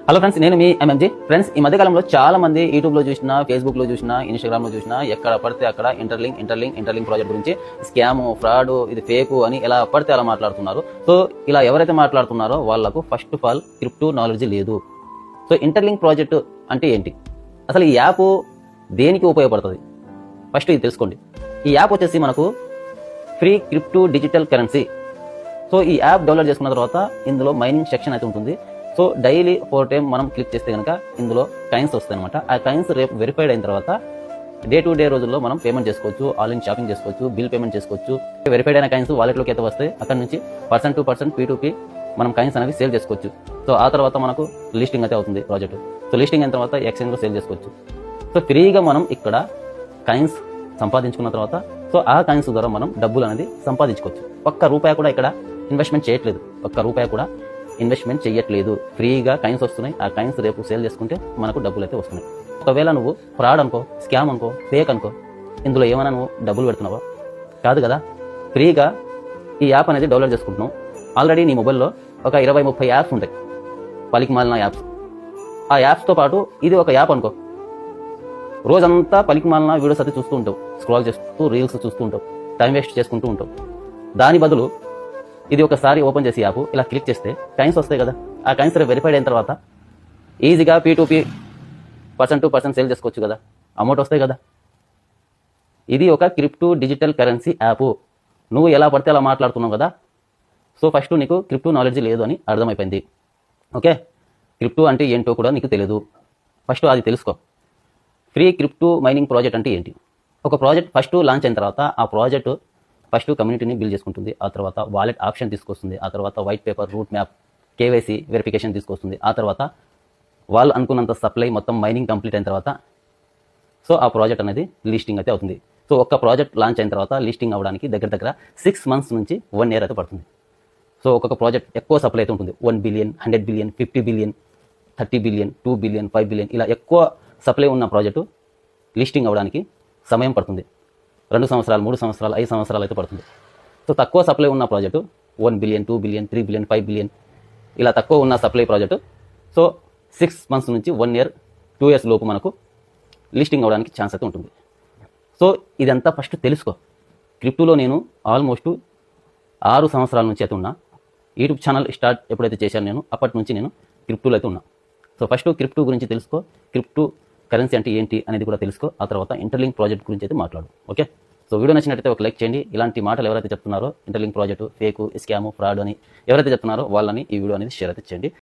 Hello friends, నేను మీ MMG. Friends, ఈ మధ్యకాలంలో చాలా మంది యూట్యూబ్లో చూసినా, ఫేస్బుక్లో చూసినా, ఇన్స్టాగ్రామ్లో చూసినా ఎక్కడ పడితే అక్కడ ఇంటర్లింక్ ప్రాజెక్ట్ గురించి స్కామ్, ఫ్రాడ్, ఇది ఫేక్ అని ఎలా పడితే అలా మాట్లాడుతున్నారు. సో ఇలా ఎవరైతే మాట్లాడుతున్నారో వాళ్ళకు first of all crypto knowledge లేదు. సో ఇంటర్లింక్ ప్రాజెక్ట్ అంటే ఏంటి, అసలు ఈ యాప్ దేనికి ఉపయోగపడుతుంది, ఫస్ట్ ఇది తెలుసుకోండి. ఈ యాప్ వచ్చేసి మనకు free crypto digital currency. So ఈ యాప్ డౌన్లోడ్ చేసుకున్న తర్వాత ఇందులో మైనింగ్ సెక్షన్ అయితే ఉంటుంది. సో డైలీ 4 టైం మనం క్లిక్ చేస్తే కనుక ఇందులో కాయిన్స్ వస్తాయి అనమాట. ఆ కాయిన్స్ రేపు వెరిఫైడ్ అయిన తర్వాత డే టు డే రోజుల్లో మనం పేమెంట్ చేసుకోవచ్చు, ఆన్లైన్ షాపింగ్ చేసుకోవచ్చు, బిల్ పేమెంట్ చేసుకోవచ్చు. వెరిఫైడ్ అయిన కాయిన్స్ వాలెట్లోకి అయితే వస్తాయి. అక్కడ నుంచి పర్సన్ టు పర్సన్ P2P మనం కాయిన్స్ అనేవి సేల్ చేసుకోవచ్చు. సో ఆ తర్వాత మనకు లిస్టింగ్ అయితే అవుతుంది ప్రాజెక్ట్. సో లిస్టింగ్ అయిన తర్వాత ఎక్స్చేంజ్లో సేల్ చేసుకోవచ్చు. సో ఫ్రీగా మనం ఇక్కడ కాయిన్స్ సంపాదించుకున్న తర్వాత సో ఆ కాయిన్స్ ద్వారా మనం డబ్బులు అనేది సంపాదించుకోవచ్చు. ఒక్క రూపాయి కూడా ఇక్కడ ఇన్వెస్ట్మెంట్ చేయట్లేదు, ఒక్క రూపాయి కూడా ఇన్వెస్ట్మెంట్ చేయట్లేదు. ఫ్రీగా కాయిన్స్ వస్తున్నాయి. ఆ కాయిన్స్ రేపు సేల్ చేసుకుంటే మనకు డబ్బులు అయితే వస్తున్నాయి. ఒకవేళ నువ్వు ఫ్రాడ్ అనుకో, స్కామ్ అనుకో, ఫేక్ అనుకో, ఇందులో ఏమైనా నువ్వు డబ్బులు పెడుతున్నావా? కాదు కదా. ఫ్రీగా ఈ యాప్ అనేది డౌన్లోడ్ చేసుకుంటున్నావు. ఆల్రెడీ నీ మొబైల్లో ఒక 20-30 యాప్స్ ఉంటాయి, పలికి మాలిన యాప్స్. ఆ యాప్స్తో పాటు ఇది ఒక యాప్ అనుకో. రోజంతా పలికి మాలిన వీడియోస్ అయితే చూస్తూ ఉంటావు, స్క్రోల్ చేస్తూ రీల్స్ చూస్తూ ఉంటావు, టైం వేస్ట్ చేసుకుంటూ ఉంటావు. దాని బదులు ఇది ఒకసారి ఓపెన్ చేసి యాప్ ఇలా క్లిక్ చేస్తే కాయిన్స్ వస్తాయి కదా. ఆ కాయిన్స్ వెరిఫైడ్ అయిన తర్వాత ఈజీగా P2P person to person sale చేసుకోవచ్చు కదా, అమౌంట్ వస్తాయి కదా. ఇది ఒక క్రిప్టో డిజిటల్ కరెన్సీ యాప్. నువ్వు ఎలా పడితే అలా మాట్లాడుతున్నావు కదా. సో ఫస్ట్ నీకు క్రిప్టో నాలెడ్జ్ లేదు అని అర్థమైపోయింది. ఓకే, క్రిప్టో అంటే ఏంటో కూడా నీకు తెలియదు. ఫస్ట్ అది తెలుసుకో. ఫ్రీ క్రిప్టో మైనింగ్ ప్రాజెక్ట్ అంటే ఏంటి? ఒక ప్రాజెక్ట్ ఫస్ట్ లాంచ్ అయిన తర్వాత ఆ ప్రాజెక్ట్ ఫస్ట్ కమ్యూనిటీని బిల్డ్ చేసుకుంటుంది. ఆ తర్వాత వాలెట్ ఆప్షన్ తీసుకొస్తుంది. ఆ తర్వాత white paper, route map, KYC verification తీసుకొస్తుంది. ఆ తర్వాత వాళ్ళు అనుకున్నంత సప్లై మొత్తం మైనింగ్ కంప్లీట్ అయిన తర్వాత సో ఆ ప్రాజెక్ట్ అనేది లిస్టింగ్ అయితే అవుతుంది. సో ఒక్క ప్రాజెక్ట్ లాంచ్ అయిన తర్వాత లిస్టింగ్ అవ్వడానికి దగ్గర 6 months నుంచి 1 year అయితే పడుతుంది. సో ఒక్కొక్క ప్రాజెక్ట్ ఎక్కువ సప్లై అయితే ఉంటుంది. 1 billion, 100 billion, 50 billion, 30 billion, 2 billion, 5 billion ఇలా ఎక్కువ సప్లై ఉన్న ప్రాజెక్టు లిస్టింగ్ అవ్వడానికి సమయం పడుతుంది. 2 సంవత్సరాలు, 3 సంవత్సరాలు, 5 సంవత్సరాలు అయితే పడుతుంది. సో తక్కువ సప్లై ఉన్న project 1 billion, 2 billion, 3 billion, 5 billion ఇలా తక్కువ ఉన్న సప్లై ప్రాజెక్టు సో 6 months నుంచి 1 year, 2 years లోపు మనకు లిస్టింగ్ అవ్వడానికి ఛాన్స్ అయితే ఉంటుంది. సో ఇదంతా ఫస్ట్ తెలుసుకో. క్రిప్టోలో నేను ఆల్మోస్ట్ 6 సంవత్సరాల నుంచి అయితే ఉన్నా. యూట్యూబ్ ఛానల్ స్టార్ట్ ఎప్పుడైతే చేశాను నేను అప్పటి నుంచి నేను క్రిప్టోలో అయితే ఉన్నా. సో ఫస్ట్ క్రిప్టో గురించి తెలుసుకో, క్రిప్టో కరెన్సీ అంటే ఏంటి అనేది కూడా తెలుసుకో. ఆ తర్వాత ఇంటర్లింక్ ప్రాజెక్ట్ గురించి అయితే మాట్లాడు. ఓకే, సో వీడియో నచ్చినట్టయితే ఒక లైక్ చేయండి. ఇలాంటి మాటలు ఎవరైతే చెప్తున్నారో interlink project, fake, scam, fraud అని ఎవరైతే చెప్తున్నారో వాళ్ళని ఈ వీడియో అనేది షేర్ అయితే చేయండి.